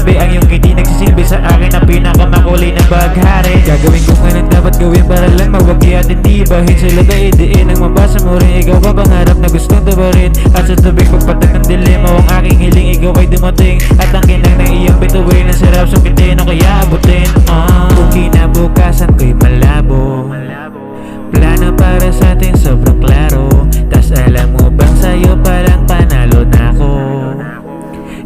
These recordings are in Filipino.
gabi ang iyong ngiti nagsisilbi sa akin na pinakamakulay na baghari. Gagawin ko ngayon dapat gawin para lang mawagi at hindi bahin. Sila daidiin ang mabasa mo rin. Ikaw ba pangarap na gustong tabarin? At sa tubig pagpatak ng dilema ang aking hiling ikaw ay dumating. At ang kinang ng iyong bituin ang sarap sungkitin o kaya abutin. Kung kinabukasan ko'y malabo, plano para sa atin sobrang klaro. Tas alam mo bang sa'yo parang panalo na ako.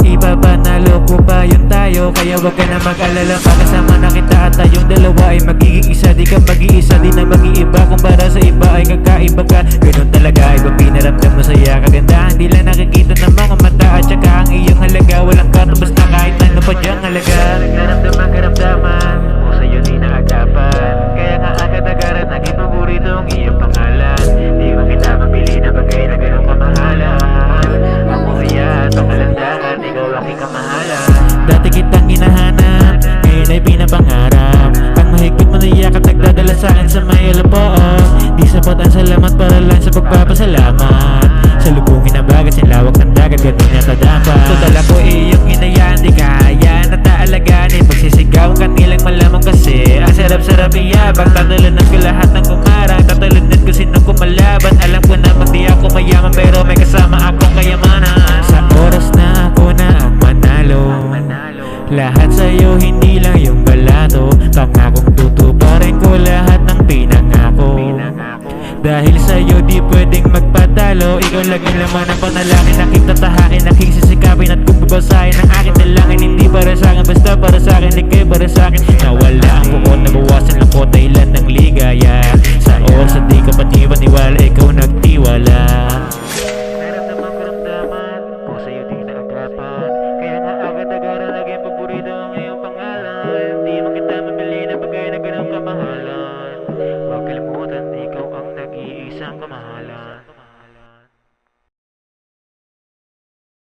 Ipapanalo ko pa yun tayo. Kaya wag ka na mag-alala, pagkasama na kita at tayong dalawa ay magiging isa. Di ka mag-iisa, di na mag-iiba. Kung para sa iba ay kakaiba ka. Ganun talaga, iba pinaramdam mo saya. Kagandahan di lang nakikita ng mga mata. At saka ang iyong halaga, walang katubos na kahit ano pa diyang halaga. Nagdaramdaman, karamdaman mo sa'yo di naagapan. Kaya nga agad-agaran naging paborito ang iyong pangalan. Di mo kita mabili na bagay na ganun kamahalan. Ako kaya at ang kalandaran, ikaw aking kamahalan. Dati kitang hinahanap, ngayon ay pinapangarap. Ang mahigpit mo na iyak at nagdadala sa'kin sa may alapoon. Di sapat ang salamat para lang sa pagpapasalamat. Salubungin ang bagat, sinlawak ng dagat, ganun yata dapat. Total ako iyong hinayaan, di kaya na taalagaan. Pagsisigaw ka nilang malamang kasi ang sarap-sarap iyabang. Tatalunan ko lahat ng kumarang, tatalunan ko sinong kumalaban. Alam ko na di ako mayaman pero may kasama akong kayamanan. Sa oras na ako na ang manalo, lahat sa'yo hindi lang yung balato. Pangakong tutuparin ko lahat ng pinangako. Dahil sa'yo di pwedeng magpatalo. Ikaw laging laman ng panalangin, aking tatahakin, aking sisikapin. At kung babasahin ang aking dalangin, hindi para sa'kin basta para sa'kin, ikay para sa'kin.